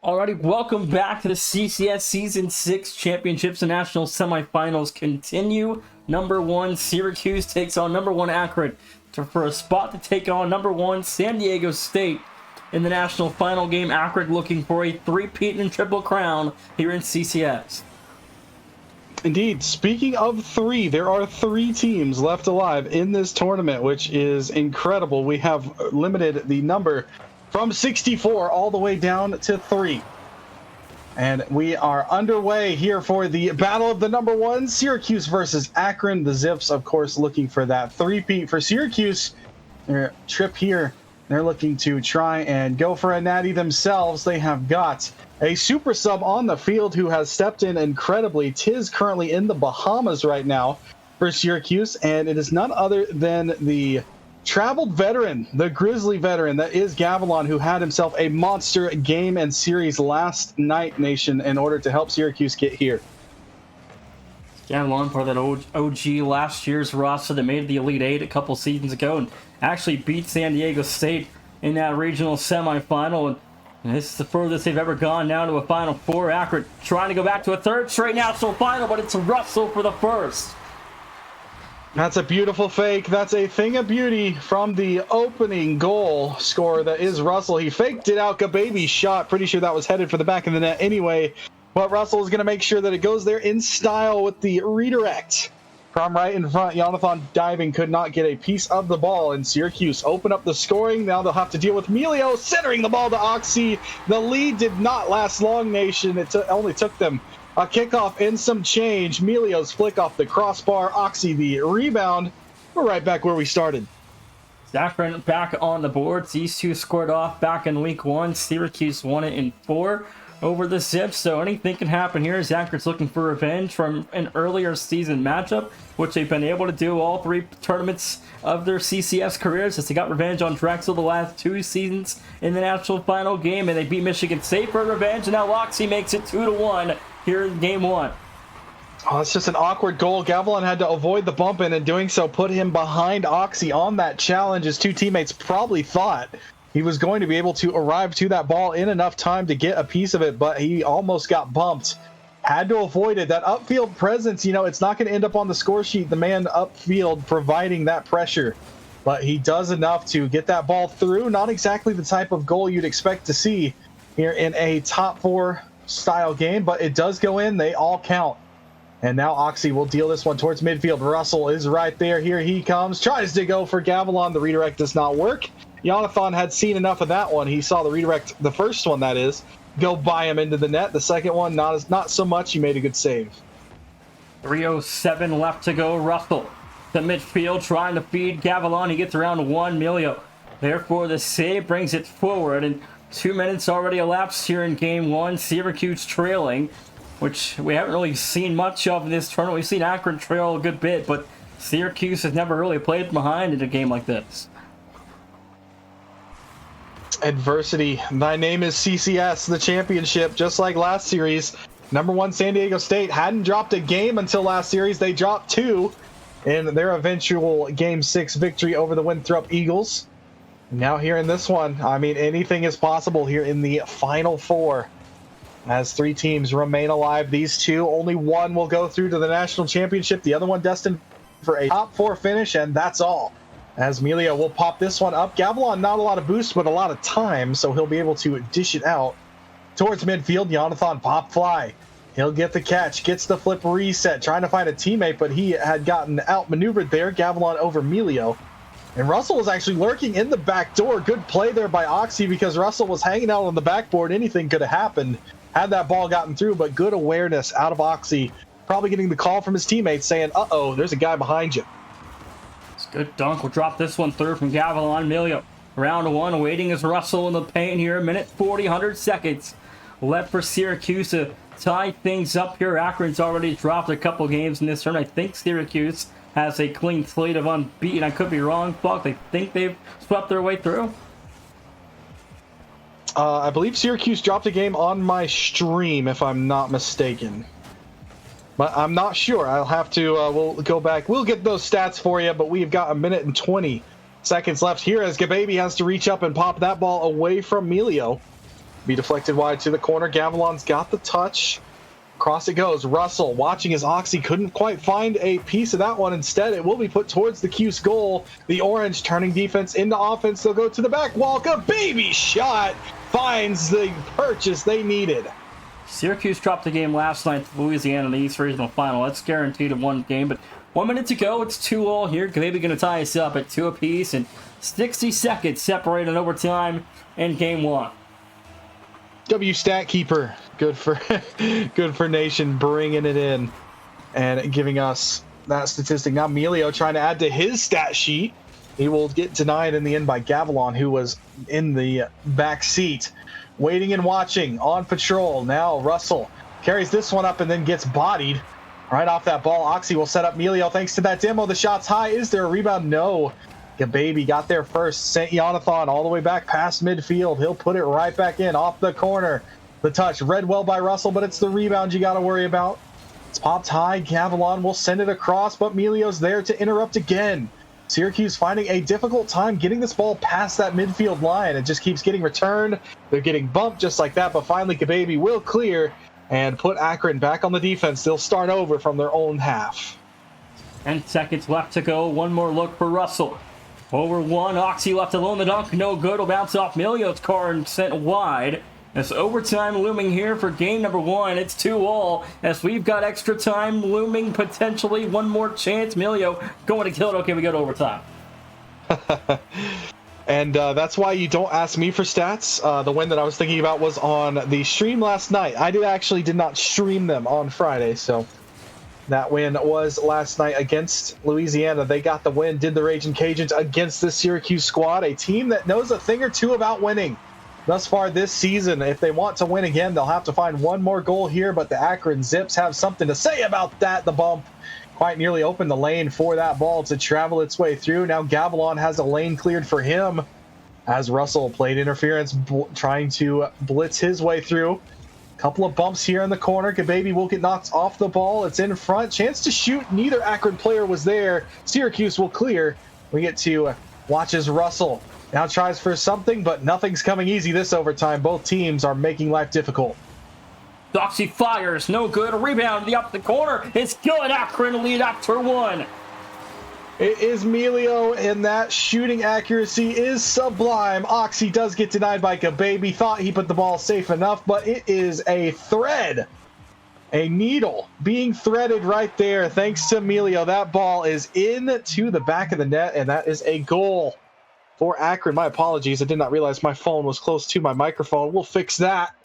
Alrighty, welcome back to the CCS Season 6 Championships and National Semifinals continue. Number 1 Syracuse takes on number 1 Akron for a spot to take on number 1 San Diego State in the national final game. Akron looking for a three-peat and triple crown here in CCS. Indeed. Speaking of three, there are 3 teams left alive in this tournament, which is incredible. We have limited the number from 64 all the way down to 3. And we are underway here for the battle of the number 1, Syracuse versus Akron. The Zips, of course, looking for that three-peat for Syracuse. Their trip here, they're looking to try and go for a natty themselves. They have got a super sub on the field who has stepped in incredibly. Tiz currently in the Bahamas right now for Syracuse, and it is none other than the traveled veteran, the Grizzly veteran, that is Gavilan, who had himself a monster game and series last night, Nation, in order to help Syracuse get here. Gavilan, part of that OG last year's roster that made the Elite Eight a couple seasons ago and actually beat San Diego State in that regional semifinal. And this is the furthest they've ever gone now to a Final Four. Akron trying to go back to a third straight national final, but it's Russell for the first. That's a beautiful fake. That's a thing of beauty from the opening goal scorer that is Russell. He faked it out. Gababy shot. Pretty sure that was headed for the back of the net anyway. But Russell is going to make sure that it goes there in style with the redirect. From right in front, Jonathan diving could not get a piece of the ball, and Syracuse open up the scoring. Now they'll have to deal with Melio centering the ball to Oxy. The lead did not last long, Nation. It only took them a kickoff and some change. Melio's flick off the crossbar. Oxy the rebound. We're right back where we started. Akron back on the boards. These two scored off back in week 1. Syracuse won it in 4 over the Zips, so anything can happen here as Akron's looking for revenge from an earlier season matchup, which they've been able to do all 3 tournaments of their CCS careers, as they got revenge on Drexel the last 2 seasons in the national final game, and they beat Michigan State for revenge, and now Loxy makes it 2-1 here in game 1. Oh, it's just an awkward goal. Gavilan had to avoid the bump in, and doing so put him behind Oxy on that challenge. His 2 teammates probably thought he was going to be able to arrive to that ball in enough time to get a piece of it, but he almost got bumped. Had to avoid it. That upfield presence, it's not going to end up on the score sheet. The man upfield providing that pressure, but he does enough to get that ball through. Not exactly the type of goal you'd expect to see here in a top 4 style game, but it does go in. They all count. And now Oxy will deal this one towards midfield. Russell is right there. Here he comes. Tries to go for Gavilan. The redirect does not work. Jonathan had seen enough of that one. He saw the redirect, the first one that is, go by him into the net. The second one, not so much. He made a good save. 3:07 left to go. Russell to midfield trying to feed Gavilan. He gets around 1 Melio. Therefore, the save brings it forward. And 2 minutes already elapsed here in game 1. Syracuse trailing, which we haven't really seen much of in this tournament. We've seen Akron trail a good bit, but Syracuse has never really played behind in a game like this. Adversity. Thy name is CCS, the championship, just like last series. Number 1 San Diego State hadn't dropped a game until last series. They dropped 2 in their eventual Game 6 victory over the Winthrop Eagles. Now here in this one, anything is possible here in the Final Four. As 3 teams remain alive, these 2, only one will go through to the national championship. The other one destined for a top 4 finish, and that's all. As Melio will pop this one up. Gavilan, not a lot of boost, but a lot of time, so he'll be able to dish it out towards midfield. Jonathan pop fly. He'll get the catch, gets the flip reset, trying to find a teammate, but he had gotten outmaneuvered there. Gavilan over Melio. And Russell was actually lurking in the back door. Good play there by Oxy, because Russell was hanging out on the backboard. Anything could have happened had that ball gotten through, but good awareness out of Oxy. Probably getting the call from his teammates saying, uh-oh, there's a guy behind you. Good dunk. We'll drop this one through from Gavilan. Melio. Round 1 waiting as Russell in the paint here. Minute 40, 100 seconds left for Syracuse to tie things up here. Akron's already dropped a couple games in this turn. I think Syracuse has a clean slate of unbeaten. I could be wrong. Fuck, I think they've swept their way through. I believe Syracuse dropped a game on my stream, if I'm not mistaken. But I'm not sure. I'll have to, we'll go back. We'll get those stats for you, but we've got a minute and 20 seconds left here as Gababy has to reach up and pop that ball away from Melio. Be deflected wide to the corner. Gavilan's got the touch. Across it goes. Russell watching as Oxy couldn't quite find a piece of that one. Instead, it will be put towards the Cuse goal. The Orange turning defense into offense. They'll go to the back. Walker, baby shot, finds the purchase they needed. Syracuse dropped the game last night to Louisiana in the East Regional Final. That's guaranteed in one game, but 1 minute to go. It's 2-2 here. Maybe going to tie us up at 2 apiece, and 60 seconds separated overtime in game 1. W stat keeper, good for Nation, bringing it in and giving us that statistic. Now Melio trying to add to his stat sheet. He will get denied in the end by Gavilan, who was in the back seat, waiting and watching on patrol. Now Russell carries this one up and then gets bodied right off that ball. Oxy will set up Melio thanks to that demo. The shot's high. Is there a rebound? No. Baby got there first, sent Jonathan all the way back past midfield. He'll put it right back in off the corner. The touch read well by Russell, but it's the rebound you got to worry about. It's popped high. Gavilan will send it across, but Melio's there to interrupt again. Syracuse finding a difficult time getting this ball past that midfield line. It just keeps getting returned. They're getting bumped just like that, but finally Baby will clear and put Akron back on the defense. They'll start over from their own half. 10 seconds left to go. One more look for Russell. Over one, Oxy left alone, the dunk, no good. Will bounce off Melio's car and sent wide. As overtime looming here for game number 1. It's 2-2 as we've got extra time looming, potentially one more chance. Melio going to kill it. Okay, we go to overtime. And that's why you don't ask me for stats. The win that I was thinking about was on the stream last night. I did not stream them on Friday, so that win was last night against Louisiana. They got the win, did the Raging Cajuns against the Syracuse squad, a team that knows a thing or two about winning thus far this season. If they want to win again, they'll have to find one more goal here, but the Akron Zips have something to say about that. The bump quite nearly opened the lane for that ball to travel its way through. Now Gavilan has a lane cleared for him as Russell played interference, trying to blitz his way through. Couple of bumps here in the corner. Baby will get knocked off the ball. It's in front. Chance to shoot. Neither Akron player was there. Syracuse will clear. We get to watch as Russell now tries for something, but nothing's coming easy this overtime. Both teams are making life difficult. Oxy fires. No good. A rebound up the corner. It's good. Akron lead after 1. It is Melio, and that shooting accuracy is sublime. Oxy does get denied by Baby. Thought he put the ball safe enough, but it is a thread. A needle being threaded right there thanks to Melio. That ball is into the back of the net, and that is a goal for Akron. My apologies. I did not realize my phone was close to my microphone. We'll fix that.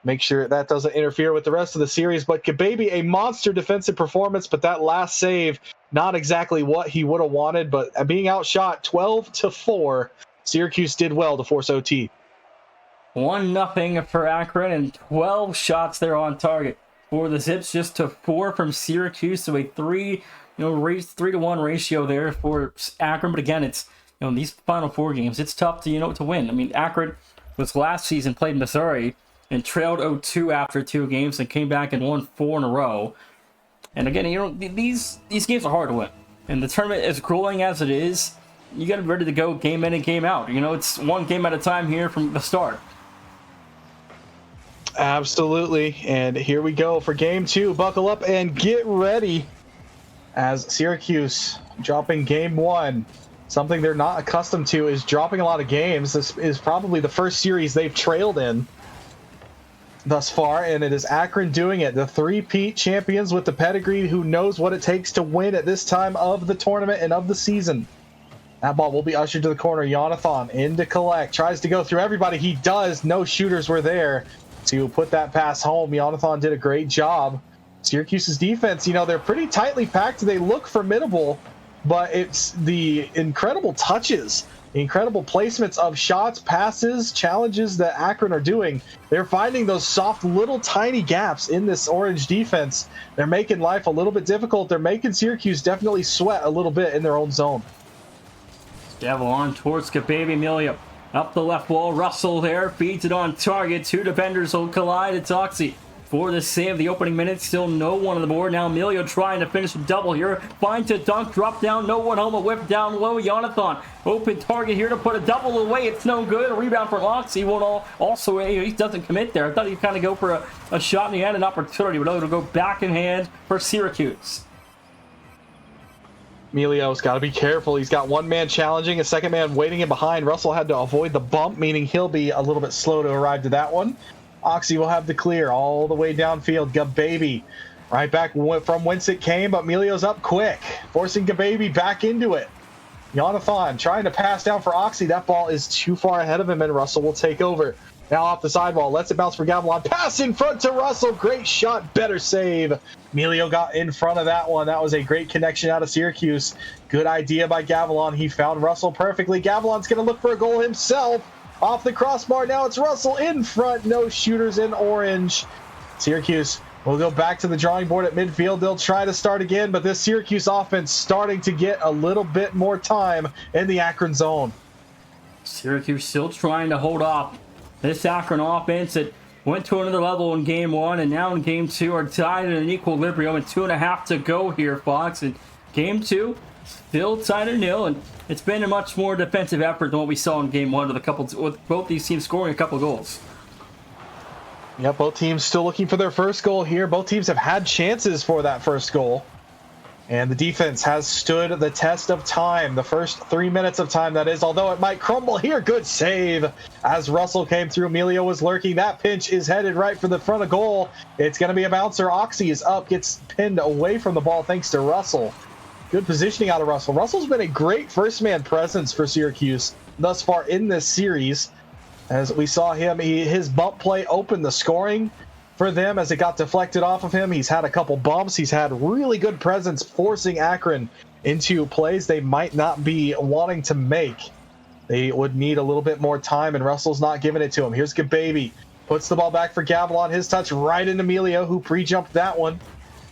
Make sure that doesn't interfere with the rest of the series. But Baby, a monster defensive performance, but that last save, not exactly what he would have wanted, but being outshot 12-4, Syracuse did well to force OT. 1-0 for Akron and 12 shots there on target for the Zips, just to 4 from Syracuse, so a 3-to-1 ratio there for Akron. But again, it's in these final 4 games, it's tough to win. I mean, Akron was last season played Missouri and trailed 0-2 after 2 games and came back and won 4 in a row. And again, these games are hard to win. And the tournament, as grueling as it is, you got to be ready to go game in and game out. It's one game at a time here from the start. Absolutely. And here we go for game 2. Buckle up and get ready as Syracuse dropping game 1. Something they're not accustomed to is dropping a lot of games. This is probably the first series they've trailed in thus far, and it is Akron doing it. The three-peat champions with the pedigree who knows what it takes to win at this time of the tournament and of the season. That ball will be ushered to the corner. Jonathan in to collect. Tries to go through everybody. He does. No shooters were there to put that pass home. Jonathan did a great job. Syracuse's defense, they're pretty tightly packed. They look formidable, but it's the incredible touches, the incredible placements of shots, passes, challenges that Akron are doing. They're finding those soft little tiny gaps in this Orange defense. They're making life a little bit difficult. They're making Syracuse definitely sweat a little bit in their own zone. Gavilan towards Baby Melio. Up the left wall, Russell there, feeds it on target. 2 defenders will collide. It's Oxy for the save. The opening minute, still no one on the board. Now Emilio trying to finish a double here. Finds a dunk, drop down, no one home, a whip down low. Jonathan, open target here to put a double away. It's no good. A rebound from Oxy. Won't also, he doesn't commit there. I thought he'd kind of go for a shot, and he had an opportunity, but it'll go back in hand for Syracuse. Emilio's got to be careful. He's got one man challenging, a second man waiting in behind. Russell had to avoid the bump, meaning he'll be a little bit slow to arrive to that one. Oxy will have the clear all the way downfield. Gababy right back from whence it came, but Emilio's up quick, forcing Gababy back into it. Jonathan trying to pass down for Oxy. That ball is too far ahead of him, and Russell will take over. Now off the sidewall, lets it bounce for Gavilan. Pass in front to Russell. Great shot, better save. Emilio got in front of that one. That was a great connection out of Syracuse. Good idea by Gavilan. He found Russell perfectly. Gavilan's going to look for a goal himself. Off the crossbar, now it's Russell in front. No shooters in orange. Syracuse will go back to the drawing board at midfield. They'll try to start again, but this Syracuse offense starting to get a little bit more time in the Akron zone. Syracuse still trying to hold off this Akron offense that went to another level in game one, and now in game two are tied at an equilibrium, and 2.5 to go here, Fox. And game two, still tied at 0, and it's been a much more defensive effort than what we saw in game one with both these teams scoring a couple goals. Yeah, both teams still looking for their first goal here. Both teams have had chances for that first goal. And the defense has stood the test of time. The first 3 minutes of time, that is, although it might crumble here. Good save as Russell came through. Emilio was lurking. That pinch is headed right for the front of goal. It's going to be a bouncer. Oxy is up, gets pinned away from the ball thanks to Russell. Good positioning out of Russell. Russell's been a great first-man presence for Syracuse thus far in this series. As we saw him, his bump play opened the scoring for them as it got deflected off of him. He's had a couple bumps. He's had really good presence forcing Akron into plays they might not be wanting to make. They would need a little bit more time, and Russell's not giving it to him. Here's Gababy. Puts the ball back for Gavilan. His touch right into Emilio, who pre-jumped that one.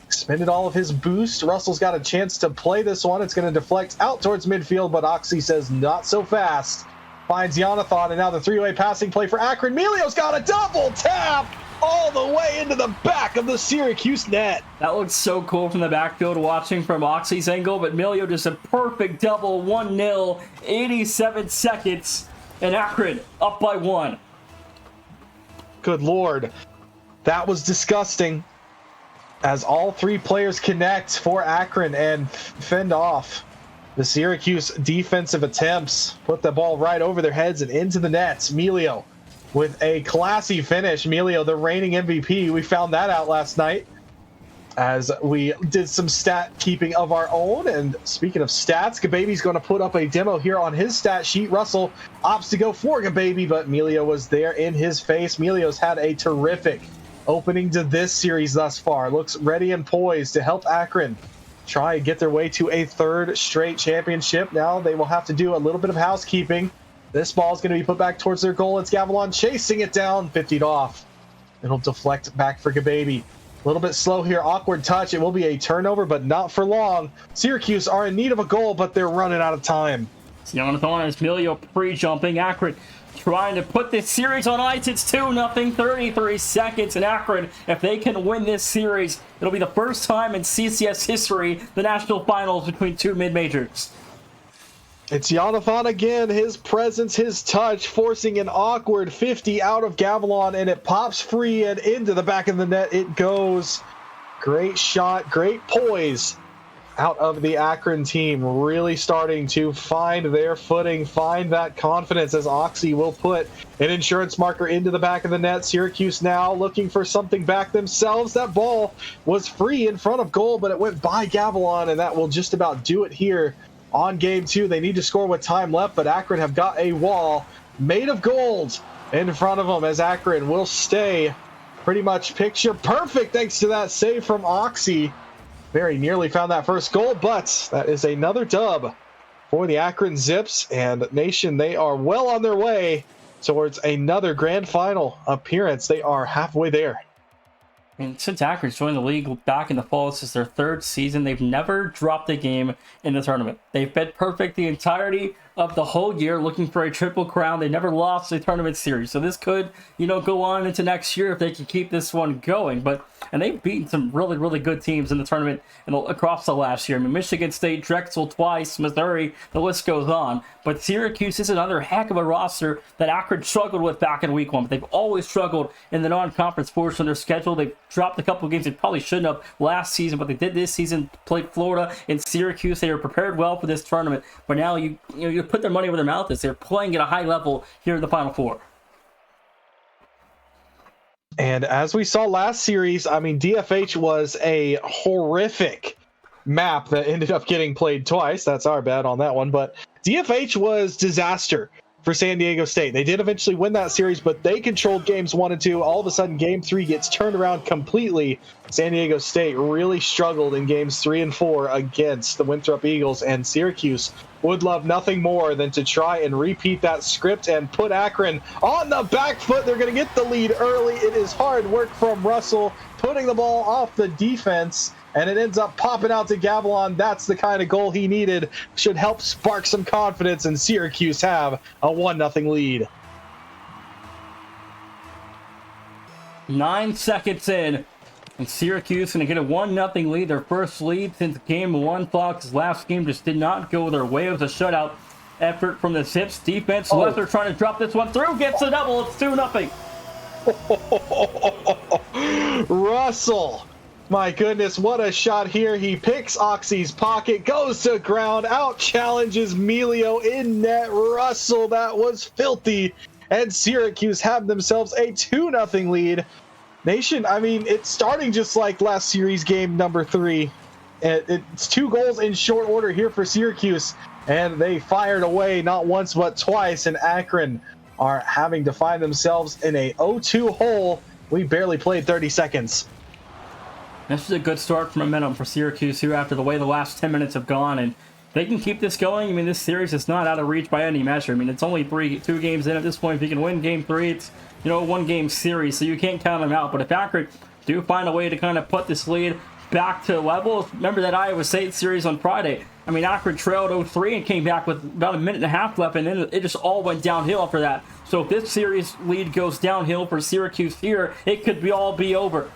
Expended all of his boost. Russell's got a chance to play this one. It's going to deflect out towards midfield, but Oxy says not so fast. Finds Jonathan, and now the three-way passing play for Akron. Emilio's got a double tap all the way into the back of the Syracuse net. That looks so cool from the backfield watching from Oxy's angle, but Emilio just a perfect double, 1-0, 87 seconds, and Akron up by 1. Good Lord. That was disgusting as all three players connect for Akron and fend off the Syracuse defensive attempts. Put the ball right over their heads and into the nets. Emilio with a classy finish. Emilio, the reigning MVP. We found that out last night as we did some stat keeping of our own. And speaking of stats, Gababy's going to put up a demo here on his stat sheet. Russell opts to go for Gababy, but Emilio was there in his face. Emilio's had a terrific opening to this series thus far. Looks ready and poised to help Akron try and get their way to a third straight championship. Now they will have to do a little bit of housekeeping. This ball is going to be put back towards their goal. It's Gavilan chasing it down, 50'd off. It'll deflect back for Gababy. A little bit slow here, awkward touch. It will be a turnover, but not for long. Syracuse are in need of a goal, but they're running out of time. Jonathan as Emilio pre-jumping. Akron trying to put this series on ice. It's 2-0, 33 seconds. And Akron, if they can win this series, it'll be the first time in CCS history, the national finals between two mid-majors. It's Jonathan again, his presence, his touch, forcing an awkward 50 out of Gavilan, and it pops free and into the back of the net it goes. Great shot, great poise out of the Akron team, really starting to find their footing, find that confidence as Oxy will put an insurance marker into the back of the net. Syracuse now looking for something back themselves. That ball was free in front of goal, but it went by Gavilan, and that will just about do it here on game two. They need to score with time left, but Akron have got a wall made of gold in front of them as Akron will stay pretty much picture perfect thanks to that save from Oxy. Very nearly found that first goal, but that is another dub for the Akron Zips, and Nation, they are well on their way towards another grand final appearance. They are halfway there. And since Akron's joined the league back in the fall, this is their third season. They've never dropped a game in the tournament. They've been perfect the entirety of the whole year, looking for a triple crown. They never lost a tournament series. So this could, go on into next year if they can keep this one going. And they've beaten some really, really good teams in the tournament across the last year. I mean, Michigan State, Drexel twice, Missouri, the list goes on. But Syracuse is another heck of a roster that Akron struggled with back in week one. But they've always struggled in the non-conference portion of their schedule. They've dropped a couple of games they probably shouldn't have last season, but they did this season, played Florida and Syracuse. They were prepared well for this tournament. But now you put their money where their mouth is. They're playing at a high level here in the Final Four. And as we saw last series, I mean, DFH was a horrific map that ended up getting played twice. That's our bad on that one. But DFH was disaster for San Diego State. They did eventually win that series, but they controlled games 1 and 2. All of a sudden, game 3 gets turned around completely. San Diego State really struggled in games 3 and 4 against the Winthrop Eagles, and Syracuse would love nothing more than to try and repeat that script and put Akron on the back foot. They're going to get the lead early. It is hard work from Russell, putting the ball off the defense, and it ends up popping out to Gavilan. That's the kind of goal he needed. Should help spark some confidence, and Syracuse have a 1-0 lead. 9 seconds in, and Syracuse going to get a 1-0 lead, their first lead since game 1. Fox's last game just did not go their way. It was a shutout effort from the Zips defense. Lesser trying to drop this one through, gets a double. It's 2-0. Russell, my goodness, what a shot here. He picks Oxy's pocket, goes to ground, out challenges Melio in net. Russell, that was filthy. And Syracuse have themselves a 2-0 lead. Nation, I mean, it's starting just like last series game number 3. It's 2 goals in short order here for Syracuse, and they fired away not once but twice, and Akron are having to find themselves in a 0-2 hole. We barely played 30 seconds. This is a good start for momentum for Syracuse here after the way the last 10 minutes have gone, and they can keep this going. I mean, this series is not out of reach by any measure. I mean, it's only 2 games in at this point. If you can win game 3, it's, a 1-game series, so you can't count them out. But if Akron do find a way to kind of put this lead back to level, remember that Iowa State series on Friday. I mean, Akron trailed 0-3 and came back with about a minute and a half left, and then it just all went downhill after that. So if this series lead goes downhill for Syracuse here, it could all be over.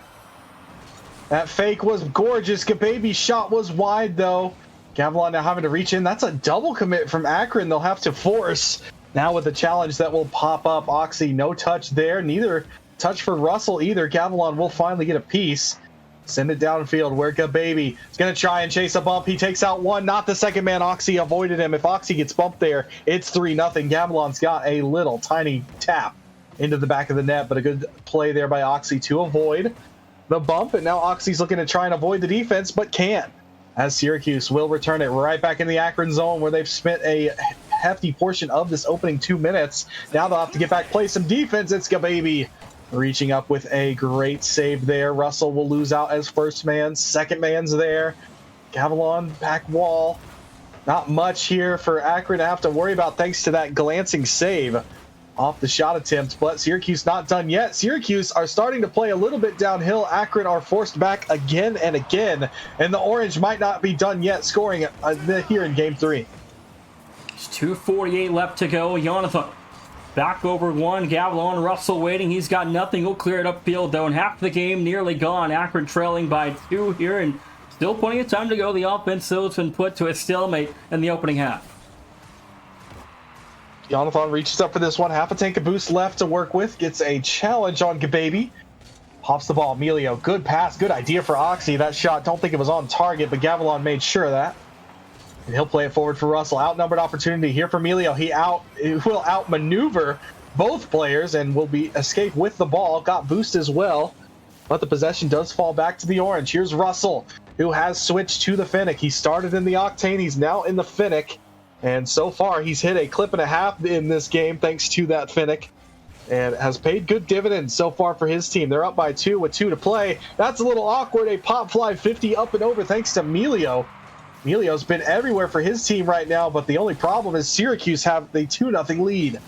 That fake was gorgeous. Gababy's shot was wide, though. Gavilan now having to reach in. That's a double commit from Akron. They'll have to force. Now with the challenge that will pop up. Oxy, no touch there. Neither touch for Russell either. Gavilan will finally get a piece. Send it downfield where Gababy is going to try and chase a bump. He takes out one. Not the second man. Oxy avoided him. If Oxy gets bumped there, it's 3-0. Gavilan's got a little tiny tap into the back of the net, but a good play there by Oxy to avoid the bump. And now Oxy's looking to try and avoid the defense, but can't, as Syracuse will return it right back in the Akron zone where they've spent a hefty portion of this opening 2 minutes. Now they'll have to get back, play some defense. It's Gababy reaching up with a great save there. Russell will lose out as first man. Second man's there. Gavilan, back wall. Not much here for Akron to have to worry about thanks to that glancing save off the shot attempt, but Syracuse not done yet. Syracuse are starting to play a little bit downhill. Akron are forced back again and again, and the Orange might not be done yet scoring here in game 3. It's 2:48 left to go. Jonathan back over one. Gavilan, Russell waiting. He's got nothing. He'll clear it upfield, though, and half the game nearly gone. Akron trailing by 2 here, and still plenty of time to go. The offense, though, has been put to a stalemate in the opening half. Jonathan reaches up for this one. Half a tank of boost left to work with. Gets a challenge on Gababy. Pops the ball. Melio, good pass. Good idea for Oxy. That shot, don't think it was on target, but Gavilan made sure of that. And he'll play it forward for Russell. Outnumbered opportunity here for Melio. He will outmaneuver both players and will be escape with the ball. Got boost as well, but the possession does fall back to the Orange. Here's Russell, who has switched to the Finnick. He started in the Octane. He's now in the Finnick. And so far, he's hit a clip and a half in this game thanks to that Finnick, and has paid good dividends so far for his team. They're up by 2 with 2 to play. That's a little awkward. A pop fly 50 up and over thanks to Melio. Melio's been everywhere for his team right now, but the only problem is Syracuse have the 2-0 lead.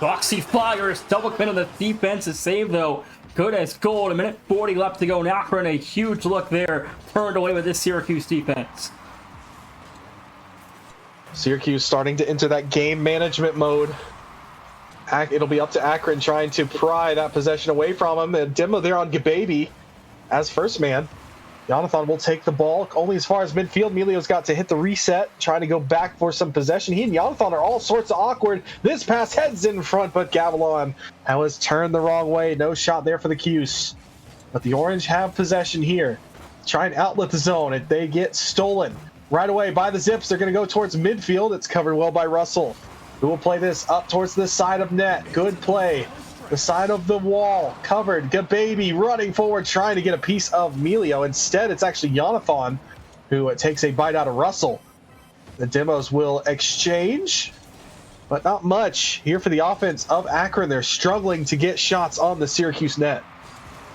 Oxy fires. Double commit on the defense is saved, though, good as gold. A minute 40 left to go. And Akron, a huge look there, turned away with this Syracuse defense. Syracuse starting to enter that game management mode. It'll be up to Akron trying to pry that possession away from him. A demo there on Gababy as first man. Jonathan will take the ball only as far as midfield. Emilio's got to hit the reset, trying to go back for some possession. He and Jonathan are all sorts of awkward. This pass heads in front, but Gavilan was turned the wrong way. No shot there for the Cuse. But the Orange have possession here. Try and outlet the zone. If they get stolen right away by the Zips, they're going to go towards midfield. It's covered well by Russell, who will play this up towards the side of net. Good play. The side of the wall, covered. Gababy running forward, trying to get a piece of Emilio. Instead, it's actually Jonathan who takes a bite out of Russell. The demos will exchange, but not much here for the offense of Akron. They're struggling to get shots on the Syracuse net.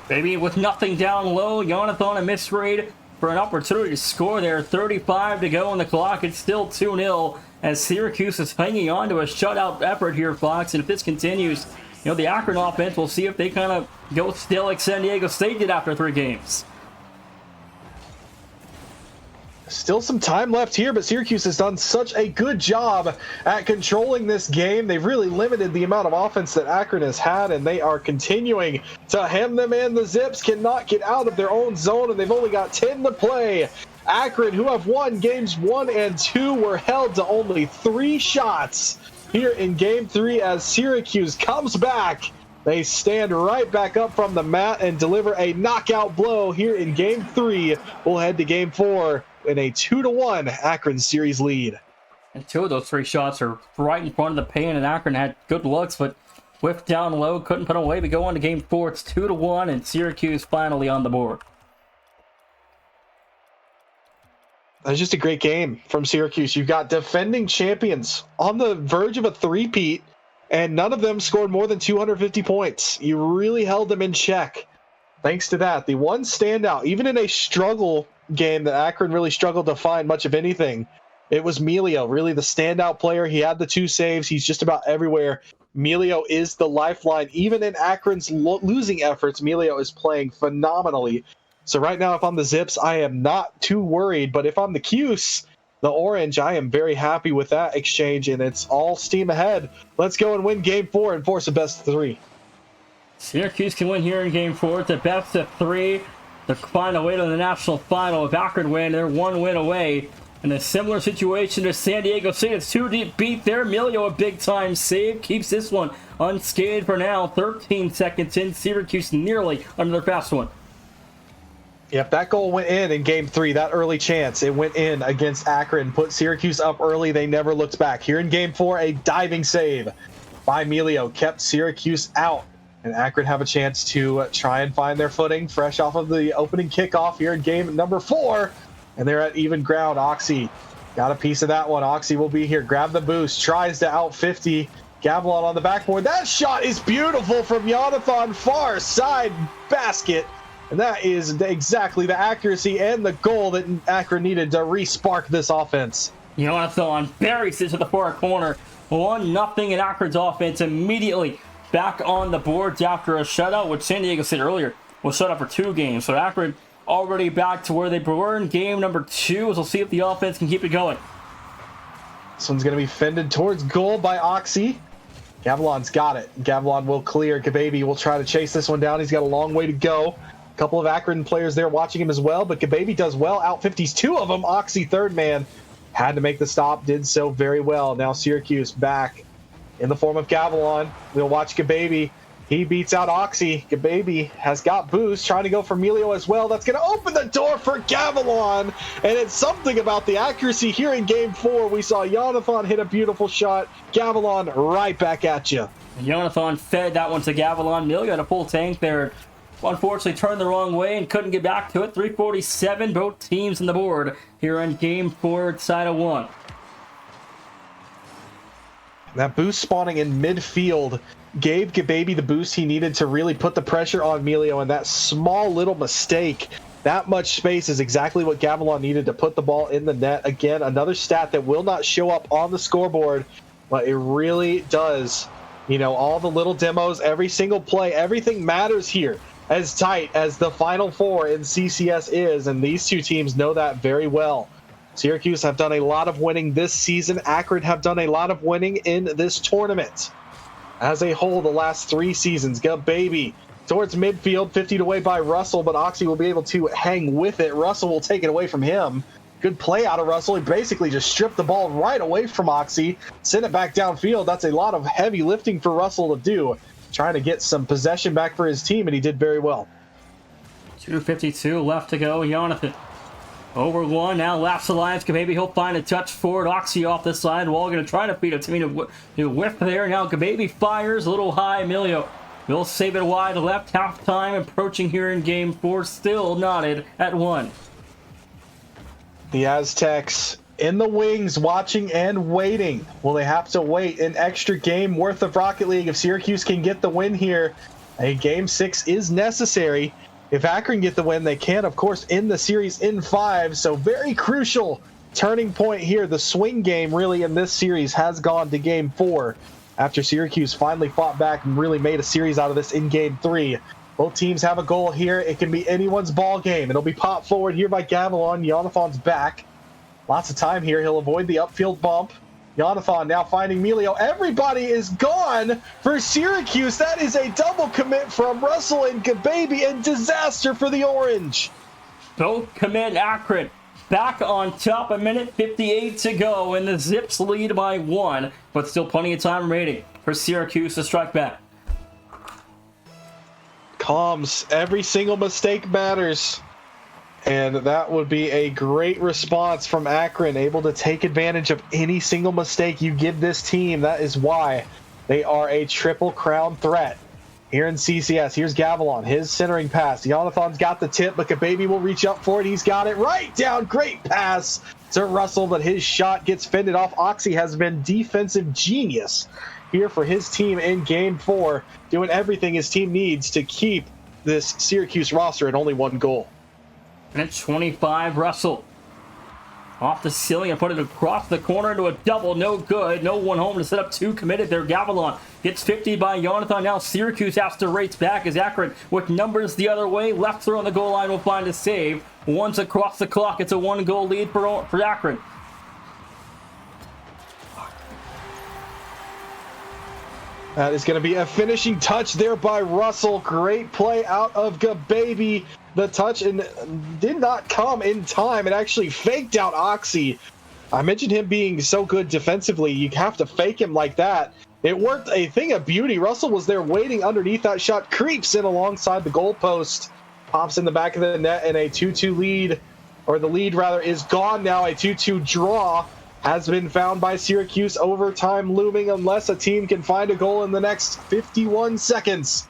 Baby, with nothing down low, Jonathan a misread for an opportunity to score there. 35 to go on the clock. It's still 2-0 as Syracuse is hanging on to a shutout effort here, Fox. And if this continues, the Akron offense, we'll see if they kind of go still like San Diego State did after 3 games. Still some time left here, but Syracuse has done such a good job at controlling this game. They've really limited the amount of offense that Akron has had, and they are continuing to hem them in. The Zips cannot get out of their own zone, and they've only got 10 to play. Akron, who have won games 1 and 2, were held to only 3 shots here in Game 3 as Syracuse comes back. They stand right back up from the mat and deliver a knockout blow here in Game 3. We'll head to Game 4 in a 2-1 Akron series lead. And 2 of those 3 shots are right in front of the pan, and Akron had good looks, but whiffed down low, couldn't put away. We go on to Game 4. It's 2-1, and Syracuse finally on the board. That's just a great game from Syracuse. You've got defending champions on the verge of a three-peat, and none of them scored more than 250 points. You really held them in check. Thanks to that, the one standout, even in a struggle game that Akron really struggled to find much of anything, it was Emilio, really the standout player. He had the 2 saves. He's just about everywhere. Emilio is the lifeline. Even in Akron's losing efforts, Emilio is playing phenomenally. So right now, if I'm the Zips, I am not too worried. But if I'm the Cuse, the Orange, I am very happy with that exchange, and it's all steam ahead. Let's go and win Game 4 and force a best of 3. Syracuse can win here in Game 4. It's a best of 3 to find a way to the national final. If Akron win, they're 1 win away. In a similar situation to San Diego State, it's 2 deep beat there. Emilio, a big-time save, keeps this one unscathed for now. 13 seconds in, Syracuse nearly under their fast one. Yep, that goal went in Game 3, that early chance. It went in against Akron, put Syracuse up early. They never looked back. Here in Game 4, a diving save by Emilio kept Syracuse out. And Akron have a chance to try and find their footing fresh off of the opening kickoff here in game number 4. And they're at even ground. Oxy got a piece of that one. Oxy will be here. Grab the boost. Tries to out 50. Gavilan on the backboard. That shot is beautiful from Jonathan. Far side basket. And that is exactly the accuracy and the goal that Akron needed to re-spark this offense. Jonathan buries it to the far corner. 1-0 in Akron's offense immediately back on the boards after a shutout, which San Diego State earlier was shut out for 2 games. So Akron already back to where they were in game number 2. So we'll see if the offense can keep it going. This one's going to be fended towards goal by Oxy. Gavilan's got it. Gavilan will clear. Gababy will try to chase this one down. He's got a long way to go. A couple of Akron players there watching him as well, but Gababy does well. Out 50s 2 of them. Oxy, third man, had to make the stop. Did so very well. Now Syracuse back in the form of Gavilan. We'll watch Gababy. He beats out Oxy. Gababy has got boost, trying to go for Emilio as well. That's going to open the door for Gavilan. And it's something about the accuracy here in Game 4. We saw Jonathan hit a beautiful shot. Gavilan right back at you. Jonathan fed that one to Gavilan. Emilio had a full tank there. Unfortunately turned the wrong way and couldn't get back to it. 3:47, both teams on the board here in Game 4 side of 1. That boost spawning in midfield gave Gababy the boost he needed to really put the pressure on Emilio, and that small little mistake, that much space, is exactly what Gavilan needed to put the ball in the net. Again, another stat that will not show up on the scoreboard, but it really does. You know, all the little demos, every single play, everything matters here. as tight as the Final Four in CCS is, and these two teams know that very well. Syracuse have done a lot of winning this season. Akron have done a lot of winning in this tournament. As a whole, the last 3 seasons, Baby towards midfield, 50 away by Russell, but Oxy will be able to hang with it. Russell will take it away from him. Good play out of Russell. He basically just stripped the ball right away from Oxy, sent it back downfield. That's a lot of heavy lifting for Russell to do, trying to get some possession back for his team, and he did very well. 2:52 left to go. Jonathan over one, now laps the lines. Maybe he'll find a touch forward. Oxy off the side wall, going to try to feed it to me to whiff there. Now Baby fires a little high. Emilio will save it wide left. Halftime approaching here in game 4. Still knotted at 1. The Aztecs in the wings, watching and waiting. Will they have to wait an extra game worth of Rocket League if Syracuse can get the win here? A game 6 is necessary. If Akron get the win, they can, of course, end the series in 5. So very crucial turning point here. The swing game really in this series has gone to game 4 after Syracuse finally fought back and really made a series out of this in game 3. Both teams have a goal here. It can be anyone's ball game. It'll be popped forward here by Gavilon. Jonathan's back. Lots of time here. He'll avoid the upfield bump. Jonathan now finding Emilio. Everybody is gone for Syracuse. That is a double commit from Russell and Baby, and disaster for the Orange. Both commit. Akron back on top. 1:58 to go, and the Zips lead by 1, but still plenty of time remaining for Syracuse to strike back. Comms. Every single mistake matters. And that would be a great response from Akron, able to take advantage of any single mistake you give this team. That is why they are a Triple Crown threat here in CCS. Here's Gavilon, his centering pass. Jonathan's got the tip, but Baby will reach up for it. He's got it right down. Great pass to Russell, but his shot gets fended off. Oxy has been defensive genius here for his team in game 4, doing everything his team needs to keep this Syracuse roster at only 1 goal. And at 25, Russell off the ceiling and put it across the corner into a double. No good. No one home to set up 2 committed there. Gavilon gets 50 by Jonathan. Now Syracuse has to race back as Akron with numbers the other way. Left throw on the goal line will find a save. Once across the clock, it's a 1-goal lead for Akron. That is going to be a finishing touch there by Russell. Great play out of Baby. The touch and did not come in time. It actually faked out Oxy. I mentioned him being so good defensively. You have to fake him like that. It worked a thing of beauty. Russell was there waiting underneath that shot. Creeps in alongside the goalpost. Pops in the back of the net, and a 2-2 lead, or the lead rather, is gone now. A 2-2 draw has been found by Syracuse. Overtime looming unless a team can find a goal in the next 51 seconds.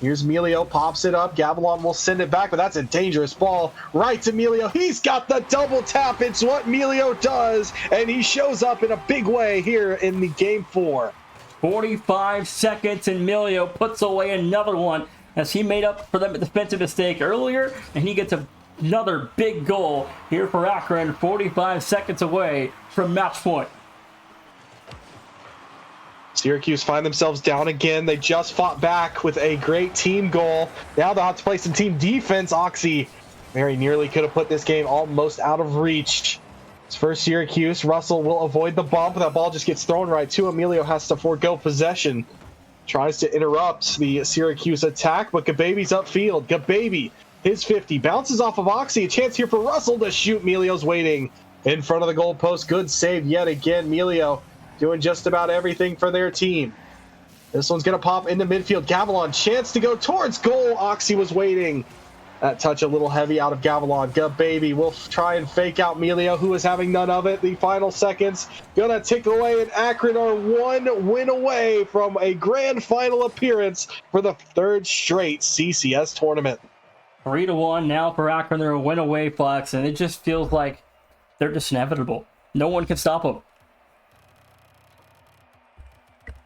Here's Emilio, pops it up. Gavilon will send it back, but that's a dangerous ball. Right to Emilio. He's got the double tap. It's what Emilio does, and he shows up in a big way here in the game 4. 45 seconds, and Emilio puts away another one as he made up for the defensive mistake earlier, and he gets another big goal here for Akron, 45 seconds away from match point. Syracuse find themselves down again. They just fought back with a great team goal. Now they'll have to play some team defense. Oxy very nearly could have put this game almost out of reach. It's for Syracuse. Russell will avoid the bump. That ball just gets thrown right to Emilio. Has to forego possession. Tries to interrupt the Syracuse attack, but Gababy's upfield. Gababy, his 50, bounces off of Oxy. A chance here for Russell to shoot. Emilio's waiting in front of the goalpost. Good save yet again. Emilio doing just about everything for their team. This one's going to pop into midfield. Gavilon, chance to go towards goal. Oxy was waiting. That touch a little heavy out of Gavilon. Baby will try and fake out Emilio, who is having none of it. The final seconds gonna tick away, and Akron are 1 win away from a grand final appearance for the 3rd straight CCS tournament. 3-1 now for Akron. They're a win away, Flex, and it just feels like they're just inevitable. No one can stop them.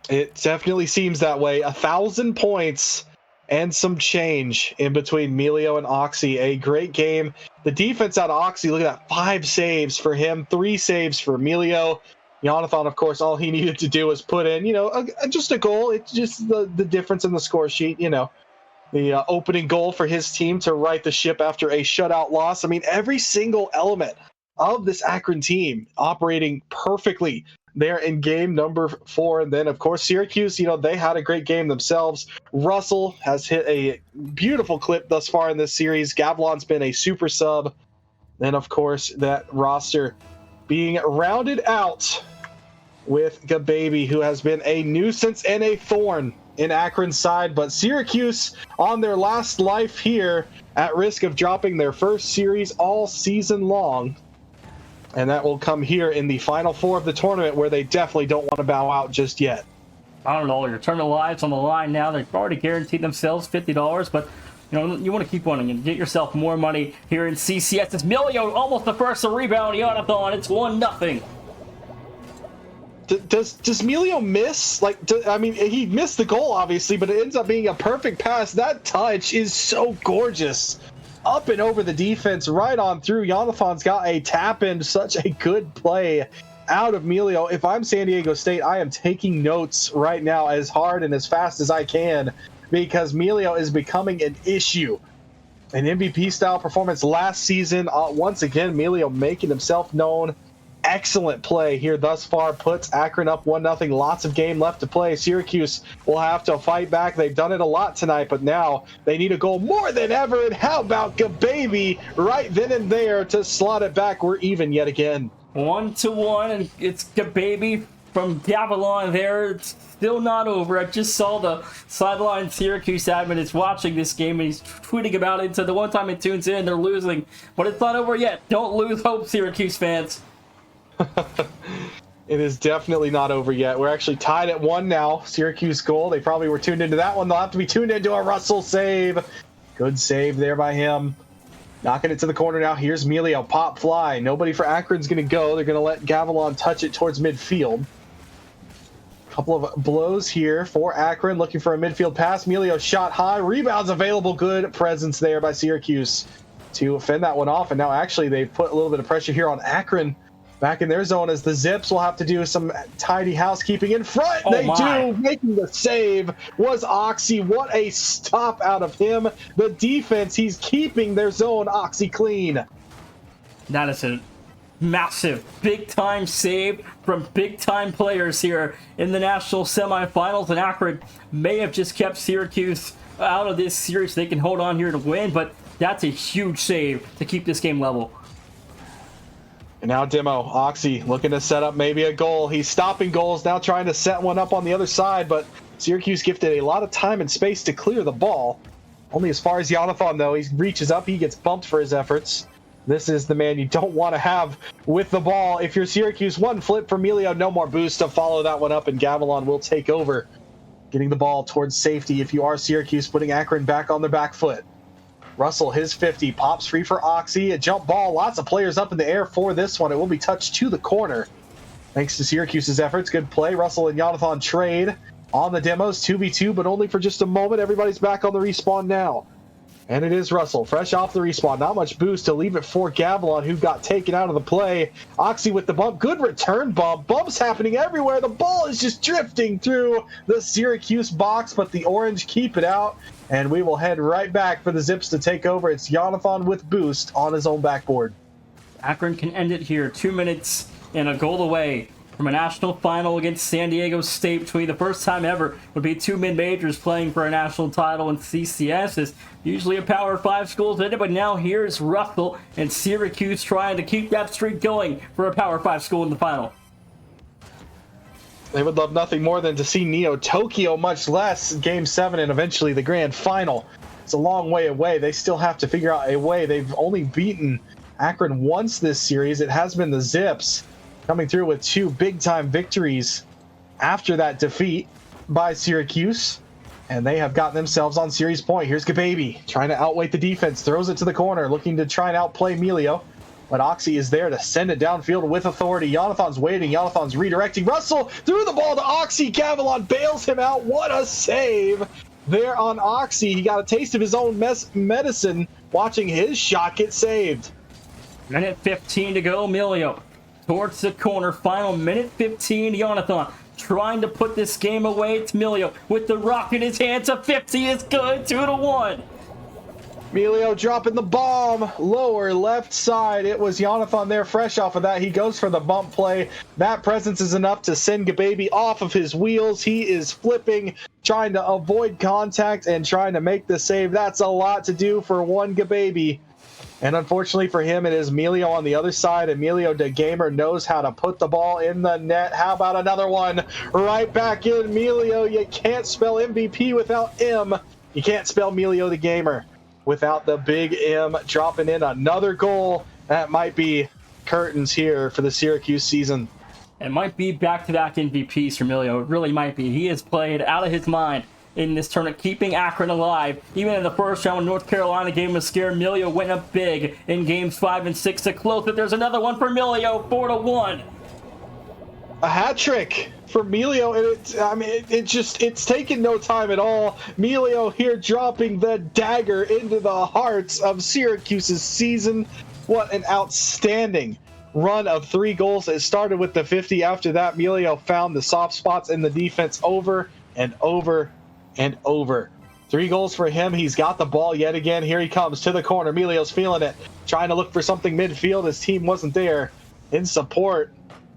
It definitely seems that way. 1,000 points and some change in between Emilio and Oxy. A great game. The defense out of Oxy, look at that. 5 saves for him, 3 saves for Emilio. Jonathan, of course, all he needed to do was put in, just a goal. It's just the difference in the score sheet, the opening goal for his team to right the ship after a shutout loss. I mean, every single element of this Akron team operating perfectly there in game number 4. And then, of course, Syracuse, they had a great game themselves. Russell has hit a beautiful clip thus far in this series. Gavilan's been a super sub. Then, of course, that roster being rounded out with Gababy, who has been a nuisance and a thorn in Akron's side. But Syracuse on their last life here, at risk of dropping their first series all season long. And that will come here in the Final Four of the tournament, where they definitely don't want to bow out just yet. I don't know, your tournament lives on the line now. They've already guaranteed themselves $50, but you want to keep winning and get yourself more money here in CCS. It's Milio almost the first to rebound. Jonathan, it's 1-0. Does Milio miss? He missed the goal, obviously, but it ends up being a perfect pass. That touch is so gorgeous. Up and over the defense, right on through. Jonathan's got a tap in. Such a good play out of Milio. If I'm San Diego State, I am taking notes right now as hard and as fast as I can, because Milio is becoming an issue. An MVP-style performance last season. Once again, Milio making himself known. Excellent play here thus far. Puts Akron up 1-0. Lots of game left to play. Syracuse will have to fight back. They've done it a lot tonight, but now they need a goal more than ever. And how about Gababy right then and there to slot it back? We're even yet again. 1-1, and it's Gababy from Gavilan there. It's still not over. I just saw the sideline Syracuse admin is watching this game, and he's tweeting about it. So the one time it tunes in, they're losing. But it's not over yet. Don't lose hope, Syracuse fans. It is definitely not over yet. We're actually tied at 1 now. Syracuse goal. They probably were tuned into that one. They'll have to be tuned into a Russell save. Good save there by him. Knocking it to the corner now. Here's Milio. Pop fly. Nobody for Akron's going to go. They're going to let Gavilan touch it towards midfield. Couple of blows here for Akron. Looking for a midfield pass. Milio shot high. Rebounds available. Good presence there by Syracuse to fend that one off. And now actually they've put a little bit of pressure here on Akron back in their zone, as the Zips will have to do some tidy housekeeping in front. Do. Making the save was Oxy. What a stop out of him. The defense, he's keeping their zone Oxy clean. That is a massive, big-time save from big-time players here in the national semifinals. And Akron may have just kept Syracuse out of this series. They can hold on here to win, but that's a huge save to keep this game level. And now Demo, Oxy looking to set up maybe a goal. He's stopping goals, now trying to set one up on the other side, but Syracuse gifted a lot of time and space to clear the ball. Only as far as Jonathan, though. He reaches up, he gets bumped for his efforts. This is the man you don't want to have with the ball. If you're Syracuse, one flip for Milio, no more boost to follow that one up, and Gavilan will take over, getting the ball towards safety. If you are Syracuse, putting Akron back on their back foot. Russell, his 50, pops free for Oxy. A jump ball, lots of players up in the air for this one. It will be touched to the corner. Thanks to Syracuse's efforts. Good play. Russell and Jonathan trade on the demos. 2v2, but only for just a moment. Everybody's back on the respawn now. And it is Russell, fresh off the respawn. Not much boost to leave it for Gavilan, who got taken out of the play. Oxy with the bump. Good return bump. Bumps happening everywhere. The ball is just drifting through the Syracuse box, but the Orange keep it out. And we will head right back for the Zips to take over. It's Jonathan with boost on his own backboard. Akron can end it here. 2 minutes and a goal away from a national final against San Diego State. Between the first time ever would be two mid-majors playing for a national title in CCS. Is usually a Power 5 schools in it, but now here's Russell and Syracuse trying to keep that streak going for a Power 5 school in the final. They would love nothing more than to see Neo Tokyo, much less Game 7 and eventually the grand final. It's a long way away. They still have to figure out a way. They've only beaten Akron once this series. It has been the Zips coming through with two big-time victories after that defeat by Syracuse. And they have gotten themselves on series point. Here's Gababy trying to outweight the defense. Throws it to the corner, looking to try and outplay Milio. But Oxy is there to send it downfield with authority. Jonathan's waiting. Jonathan's redirecting. Russell threw the ball to Oxy. Gavilan bails him out. What a save there on Oxy. He got a taste of his own medicine watching his shot get saved. Minute 15 to go. Milio towards the corner. Final minute 15. Jonathan trying to put this game away. It's Emilio with the rock in his hands. A 50 is good. 2-1. Emilio dropping the bomb, lower left side. It was Jonathan there, fresh off of that. He goes for the bump play. That presence is enough to send Gababy off of his wheels. He is flipping, trying to avoid contact and trying to make the save. That's a lot to do for one Gababy. And unfortunately for him, it is Emilio on the other side. Emilio the Gamer knows how to put the ball in the net. How about another one? Right back in. Emilio, you can't spell MVP without M. You can't spell Emilio the Gamer without the big M, dropping in another goal. That might be curtains here for the Syracuse season. It might be back-to-back MVPs for Emilio. It really might be. He has played out of his mind in this tournament, keeping Akron alive. Even in the first round when North Carolina game was scared, Emilio went up big in games 5 and 6 to close it. There's another one for Emilio, 4-1. A hat trick for Emilio, and it's taken no time at all. Emilio here dropping the dagger into the hearts of Syracuse's season. What an outstanding run of 3 goals. It started with the 50. After that, Emilio found the soft spots in the defense over and over and over. 3 goals for him. He's got the ball yet again. Here he comes to the corner. Emilio's feeling it, trying to look for something midfield. His team wasn't there in support.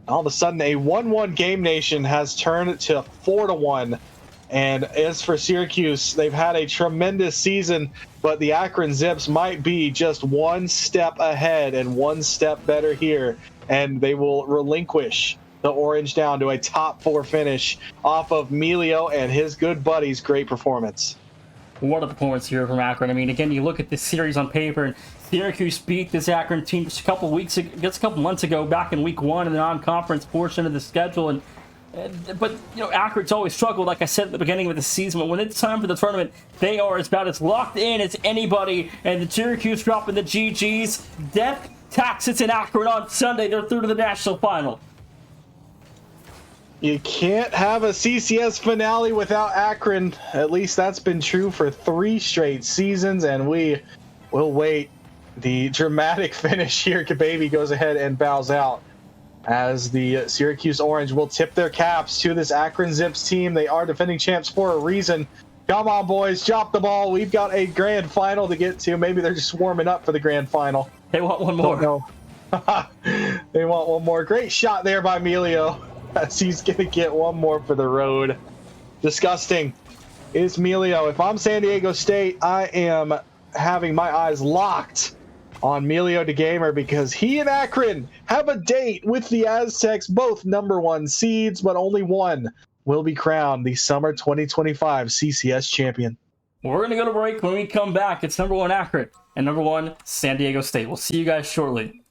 All of a sudden, a 1-1 game nation has turned to 4-1. And as for Syracuse, they've had a tremendous season, but the Akron Zips might be just one step ahead and one step better here, and they will relinquish the Orange down to a top 4 finish off of Emilio and his good buddies' great performance. What a performance here from Akron. I mean, again, you look at this series on paper, and Syracuse beat this Akron team just a couple months ago, back in week 1 in the non-conference portion of the schedule. But, you know, Akron's always struggled, like I said at the beginning of the season. But when it's time for the tournament, they are about as locked in as anybody. And the Syracuse dropping the GGs. Death taxes in Akron on Sunday. They're through to the national final. You can't have a CCS finale without Akron. At least that's been true for 3 straight seasons, and we will wait. The dramatic finish here. Gababy goes ahead and bows out as the Syracuse Orange will tip their caps to this Akron Zips team. They are defending champs for a reason. Come on, boys, drop the ball. We've got a grand final to get to. Maybe they're just warming up for the grand final. They want one more. No. They want one more. Great shot there by Emilio, as he's going to get one more for the road. Disgusting. It's Emilio. If I'm San Diego State, I am having my eyes locked on Emilio the Gamer, because he and Akron have a date with the Aztecs, both #1 seeds, but only one will be crowned the summer 2025 CCS champion. We're going to go to break. When we come back, it's #1 Akron and #1 San Diego State. We'll see you guys shortly.